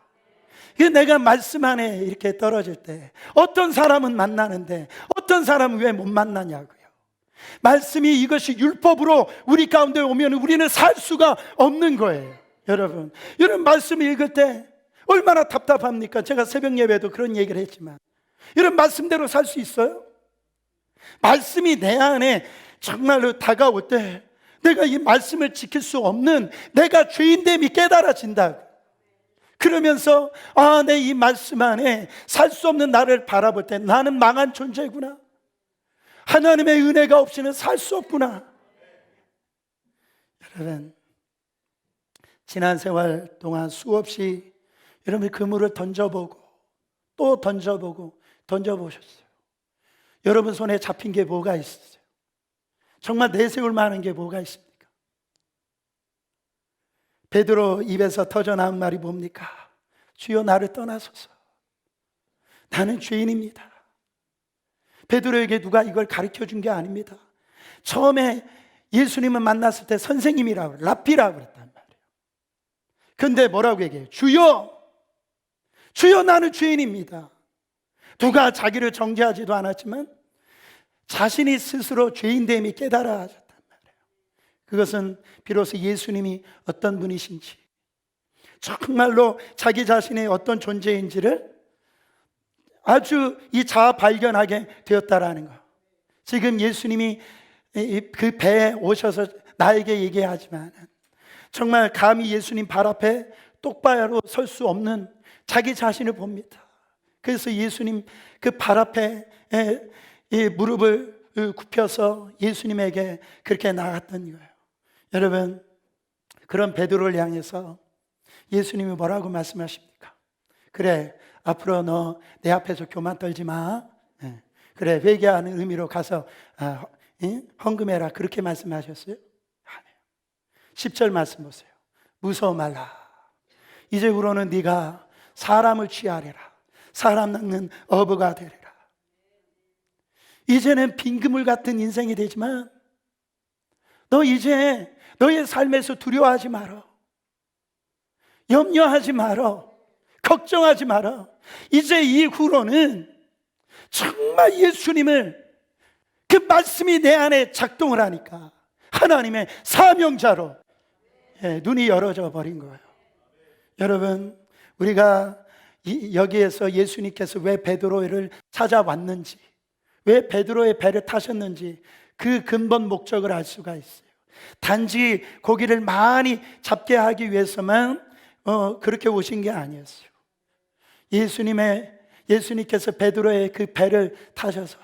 내가 말씀 안에 이렇게 떨어질 때 어떤 사람은 만나는데 어떤 사람은 왜 못 만나냐고요. 말씀이 이것이 율법으로 우리 가운데 오면 우리는 살 수가 없는 거예요. 여러분 말씀을 읽을 때 얼마나 답답합니까? 제가 새벽 예배도 그런 얘기를 했지만, 이런 말씀대로 살 수 있어요? 말씀이 내 안에 정말로 다가올 때 내가 이 말씀을 지킬 수 없는 내가 죄인됨이 깨달아진다고. 그러면서 내 이 말씀 안에 살 수 없는 나를 바라볼 때 나는 망한 존재구나, 하나님의 은혜가 없이는 살 수 없구나. 여러분, 지난 세월 동안 수없이 여러분 그물을 던져보고 또 던져보고 던져보셨어요. 여러분 손에 잡힌 게 뭐가 있었어요? 정말 내세울 만한 게 뭐가 있습니까? 베드로 입에서 터져나온 말이 뭡니까? 주여, 나를 떠나소서, 나는 죄인입니다. 베드로에게 누가 이걸 가르쳐 준 게 아닙니다. 처음에 예수님을 만났을 때 선생님이라고, 랍비라고 그랬단 말이에요. 근데 뭐라고 얘기해요? 주여, 주여, 나는 죄인입니다. 누가 자기를 정죄하지도 않았지만 자신이 스스로 죄인됨이 깨달아졌단 말이에요. 그것은 비로소 예수님이 어떤 분이신지, 정말로 자기 자신의 어떤 존재인지를 아주 이 자아 발견하게 되었다라는 거. 지금 예수님이 그 배에 오셔서 나에게 얘기하지만 정말 감히 예수님 발 앞에 똑바로 설 수 없는 자기 자신을 봅니다. 그래서 예수님 그 발 앞에 무릎을 굽혀서 예수님에게 그렇게 나갔던 거예요. 여러분, 그런 베드로를 향해서 예수님이 뭐라고 말씀하십니까? 그래, 앞으로 너 내 앞에서 교만 떨지 마. 그래, 회개하는 의미로 가서 헌금해라. 그렇게 말씀하셨어요? 아니에요. 10절 말씀 보세요. 무서워 말라. 이제부로는 네가 사람을 취하리라. 사람 낚는 어부가 되리라. 이제는 빈그물 같은 인생이 되지만 너 이제 너의 삶에서 두려워하지 마라. 염려하지 마라. 걱정하지 마라. 이제 이후로는 정말 예수님을, 그 말씀이 내 안에 작동을 하니까 하나님의 사명자로 눈이 열어져 버린 거예요. 여러분, 우리가 여기에서 예수님께서 왜 베드로를 찾아왔는지, 왜 베드로의 배를 타셨는지 그 근본 목적을 알 수가 있어요. 단지 고기를 많이 잡게 하기 위해서만 그렇게 오신 게 아니었어요. 예수님께서 베드로의 그 배를 타셔서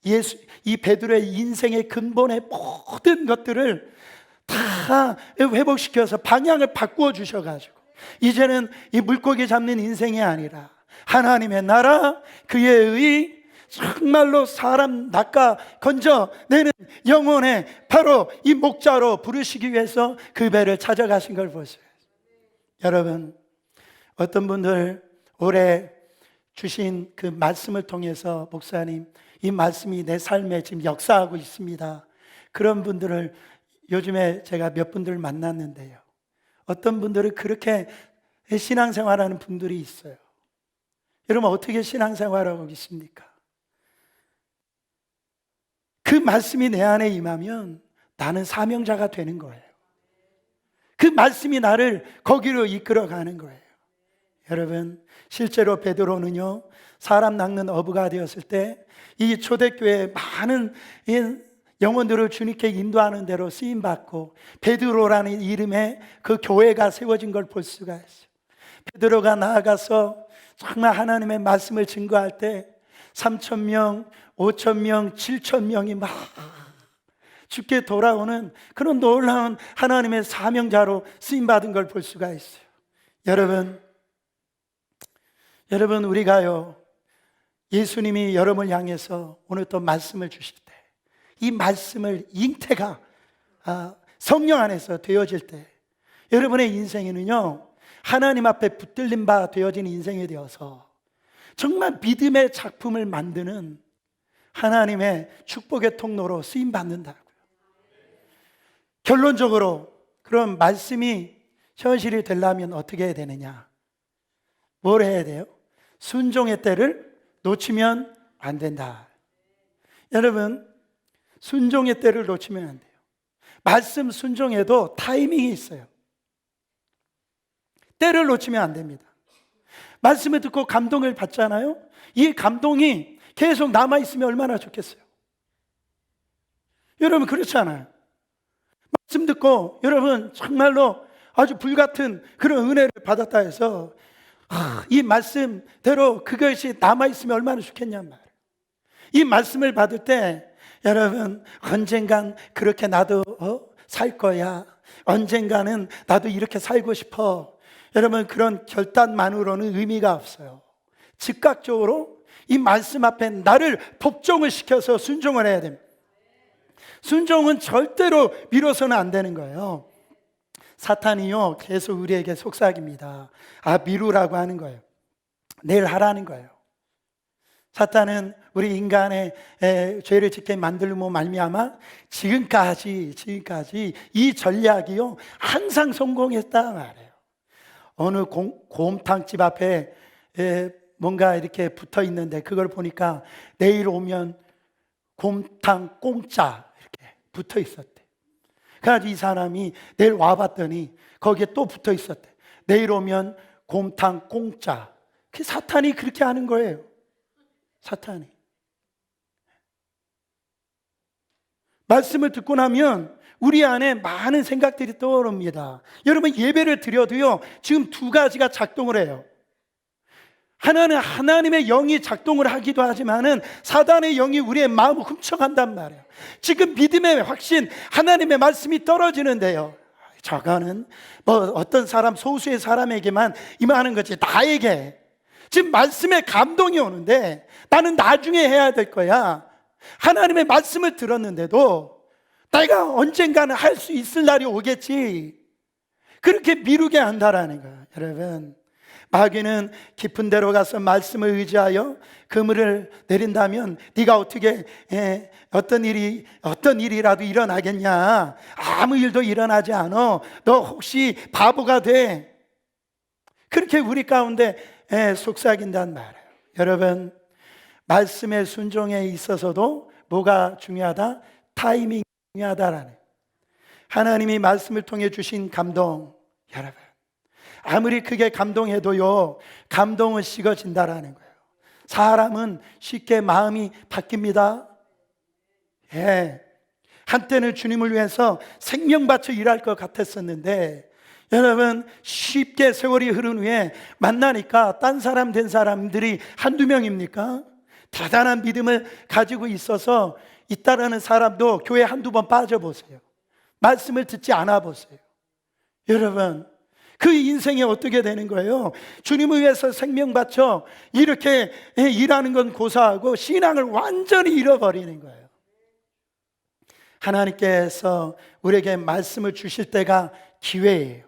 이 베드로의 인생의 근본의 모든 것들을 다 회복시켜서 방향을 바꾸어 주셔가지고 이제는 이 물고기 잡는 인생이 아니라 하나님의 나라, 그의 의, 정말로 사람 낚아 건져내는 영혼의 바로 이 목자로 부르시기 위해서 그 배를 찾아가신 걸 보세요. 여러분, 어떤 분들 올해 주신 그 말씀을 통해서 목사님, 이 말씀이 내 삶에 지금 역사하고 있습니다. 그런 분들을 요즘에 제가 몇 분들 만났는데요. 어떤 분들은 그렇게 신앙생활하는 분들이 있어요. 여러분, 어떻게 신앙생활하고 계십니까? 그 말씀이 내 안에 임하면 나는 사명자가 되는 거예요. 그 말씀이 나를 거기로 이끌어가는 거예요. 여러분, 실제로 베드로는요, 사람 낚는 어부가 되었을 때 이 초대교회에 많은 영혼들을 주님께 인도하는 대로 쓰임받고 베드로라는 이름의 그 교회가 세워진 걸 볼 수가 있어요. 베드로가 나아가서 정말 하나님의 말씀을 증거할 때 3,000명, 5,000명, 7,000명이 막 죽게 돌아오는 그런 놀라운 하나님의 사명자로 쓰임받은 걸 볼 수가 있어요. 여러분, 우리가요, 예수님이 여러분을 향해서 오늘 또 말씀을 주실 때, 이 말씀을 잉태가 성령 안에서 되어질 때, 여러분의 인생에는요, 하나님 앞에 붙들린 바 되어진 인생이 되어서 정말 믿음의 작품을 만드는 하나님의 축복의 통로로 쓰임받는다고요. 결론적으로 그런 말씀이 현실이 되려면 어떻게 해야 되느냐? 뭘 해야 돼요? 순종의 때를 놓치면 안 된다. 여러분, 순종의 때를 놓치면 안 돼요. 말씀 순종에도 타이밍이 있어요. 때를 놓치면 안 됩니다. 말씀을 듣고 감동을 받잖아요. 이 감동이 계속 남아있으면 얼마나 좋겠어요. 여러분, 그렇잖아요. 말씀 듣고 여러분 정말로 아주 불같은 그런 은혜를 받았다 해서 이 말씀대로 그것이 남아있으면 얼마나 좋겠냔 말이에요. 이 말씀을 받을 때 여러분, 언젠간 그렇게 나도 살 거야, 언젠가는 나도 이렇게 살고 싶어, 여러분, 그런 결단만으로는 의미가 없어요. 즉각적으로 이 말씀 앞에 나를 복종을 시켜서 순종을 해야 됩니다. 순종은 절대로 미뤄서는 안 되는 거예요. 사탄이요, 계속 우리에게 속삭입니다. 미루라고 하는 거예요. 내일 하라는 거예요. 사탄은 우리 인간의 죄를 짓게 만들고 말미암아 지금까지 이 전략이요, 항상 성공했다 말이에요. 어느 곰탕집 앞에 뭔가 이렇게 붙어 있는데 그걸 보니까 내일 오면 곰탕 공짜 이렇게 붙어 있었대. 그래서 이 사람이 내일 와봤더니 거기에 또 붙어 있었대. 내일 오면 곰탕 공짜. 그 사탄이 그렇게 하는 거예요. 사탄이. 말씀을 듣고 나면 우리 안에 많은 생각들이 떠오릅니다. 여러분, 예배를 드려도요, 지금 두 가지가 작동을 해요. 하나는 하나님의 영이 작동을 하기도 하지만은 사단의 영이 우리의 마음을 훔쳐간단 말이에요. 지금 믿음의 확신, 하나님의 말씀이 떨어지는데요, 저거는 어떤 사람, 소수의 사람에게만 임하는 거지, 나에게 지금 말씀의 감동이 오는데 나는 나중에 해야 될 거야. 하나님의 말씀을 들었는데도 내가 언젠가는 할 수 있을 날이 오겠지, 그렇게 미루게 한다라는 거예요. 여러분, 마귀는 깊은 데로 가서 말씀을 의지하여 그물을 내린다면 네가 어떻게 어떤 일이라도 일어나겠냐? 아무 일도 일어나지 않아. 너 혹시 바보가 돼? 그렇게 우리 가운데 속삭인단 말이에요. 여러분, 말씀의 순종에 있어서도 뭐가 중요하다? 타이밍이 중요하다라는, 하나님이 말씀을 통해 주신 감동, 여러분, 아무리 크게 감동해도요, 감동은 식어진다라는 거예요. 사람은 쉽게 마음이 바뀝니다. 한때는 주님을 위해서 생명 바쳐 일할 것 같았었는데, 여러분, 쉽게 세월이 흐른 후에 만나니까 딴 사람 된 사람들이 한두 명입니까? 대단한 믿음을 가지고 있다라는 사람도 교회 한두 번 빠져보세요. 말씀을 듣지 않아 보세요. 여러분, 그 인생이 어떻게 되는 거예요? 주님을 위해서 생명 바쳐 이렇게 일하는 건 고사하고 신앙을 완전히 잃어버리는 거예요. 하나님께서 우리에게 말씀을 주실 때가 기회예요.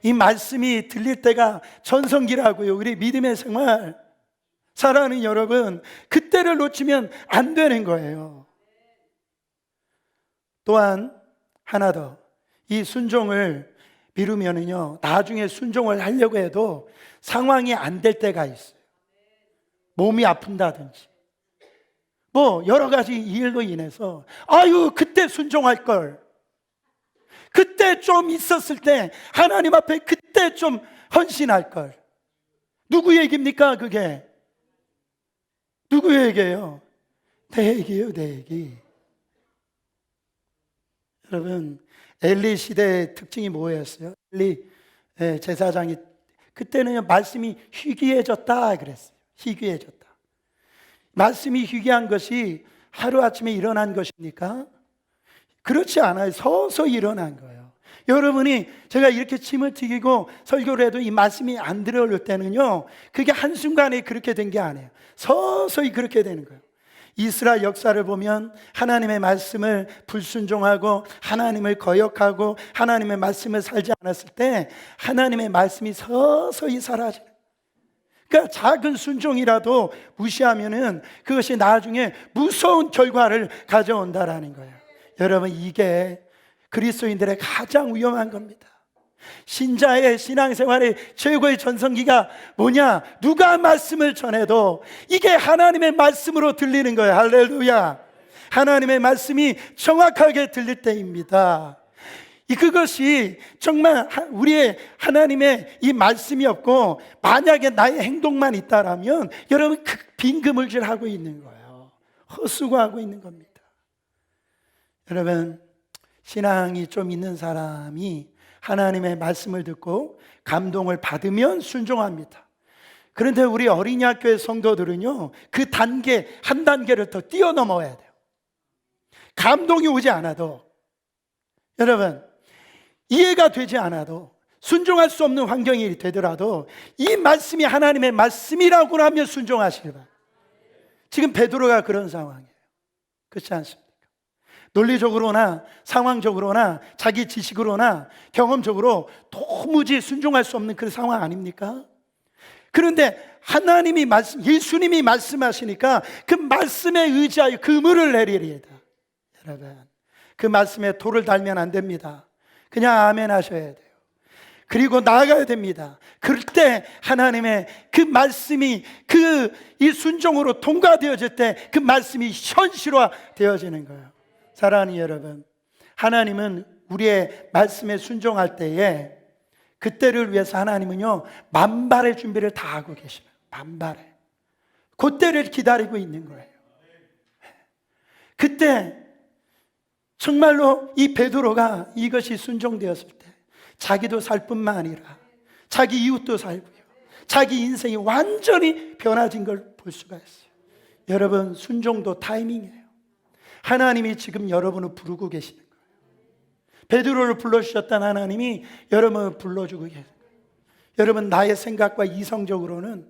이 말씀이 들릴 때가 전성기라고요. 우리 믿음의 생활 사랑하는 여러분, 그때를 놓치면 안 되는 거예요. 또한 하나 더, 이 순종을 미루면은요, 나중에 순종을 하려고 해도 상황이 안 될 때가 있어요. 몸이 아픈다든지 뭐 여러 가지 일로 인해서 아유 그때 순종할 걸, 그때 좀 있었을 때 하나님 앞에 그때 좀 헌신할 걸. 누구 얘기입니까 그게? 누구 얘기예요? 내 얘기예요, 내 얘기. 여러분, 엘리 시대의 특징이 뭐였어요? 엘리 제사장이 그때는 말씀이 희귀해졌다 그랬어요. 희귀해졌다. 말씀이 희귀한 것이 하루아침에 일어난 것입니까? 그렇지 않아요. 서서히 일어난 거예요. 여러분이 제가 이렇게 침을 튀기고 설교를 해도 이 말씀이 안 들어올 때는요, 그게 한순간에 그렇게 된 게 아니에요. 서서히 그렇게 되는 거예요. 이스라엘 역사를 보면 하나님의 말씀을 불순종하고 하나님을 거역하고 하나님의 말씀을 살지 않았을 때 하나님의 말씀이 서서히 사라져요. 그러니까 작은 순종이라도 무시하면은 그것이 나중에 무서운 결과를 가져온다라는 거예요. 여러분, 이게 그리스도인들의 가장 위험한 겁니다. 신자의 신앙생활의 최고의 전성기가 뭐냐? 누가 말씀을 전해도 이게 하나님의 말씀으로 들리는 거예요. 할렐루야. 하나님의 말씀이 정확하게 들릴 때입니다. 그것이 정말 우리의 하나님의 이 말씀이 없고 만약에 나의 행동만 있다라면 여러분 빈 그물질하고 있는 거예요. 헛수고하고 있는 겁니다. 여러분, 신앙이 좀 있는 사람이 하나님의 말씀을 듣고 감동을 받으면 순종합니다. 그런데 우리 어린이 학교의 성도들은요, 그 단계 한 단계를 더 뛰어넘어야 돼요. 감동이 오지 않아도, 여러분, 이해가 되지 않아도, 순종할 수 없는 환경이 되더라도 이 말씀이 하나님의 말씀이라고 하면 순종하시길 바랍니다. 지금 베드로가 그런 상황이에요. 그렇지 않습니까? 논리적으로나 상황적으로나 자기 지식으로나 경험적으로 도무지 순종할 수 없는 그 상황 아닙니까? 그런데 하나님이 예수님이 말씀하시니까 그 말씀에 의지하여 그물을 내리리이다. 여러분, 그 말씀에 돌을 달면 안 됩니다. 그냥 아멘 하셔야 돼요. 그리고 나아가야 됩니다. 그럴 때 하나님의 그 말씀이 이 순종으로 통과되어질 때 그 말씀이 현실화 되어지는 거예요. 사랑하는 여러분, 하나님은 우리의 말씀에 순종할 때에 그때를 위해서 하나님은요 만발의 준비를 다 하고 계시는 거예요. 만발의 그때를 기다리고 있는 거예요. 그때 정말로 이 베드로가 이것이 순종되었을 때 자기도 살 뿐만 아니라 자기 이웃도 살고요, 자기 인생이 완전히 변화진 걸 볼 수가 있어요. 여러분, 순종도 타이밍이에요. 하나님이 지금 여러분을 부르고 계시는 거예요. 베드로를 불러주셨던 하나님이 여러분을 불러주고 계세요. 여러분, 나의 생각과 이성적으로는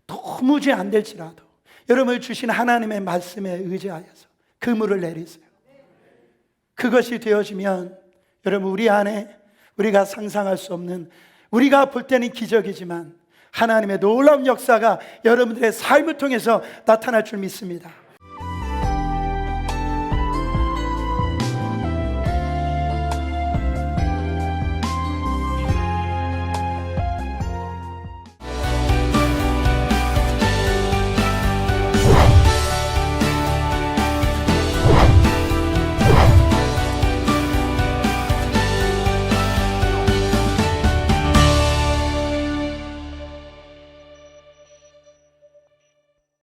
도무지 안 될지라도 여러분을 주신 하나님의 말씀에 의지하여서 그물을 내리세요. 그것이 되어지면 여러분, 우리 안에 우리가 상상할 수 없는, 우리가 볼 때는 기적이지만 하나님의 놀라운 역사가 여러분들의 삶을 통해서 나타날 줄 믿습니다.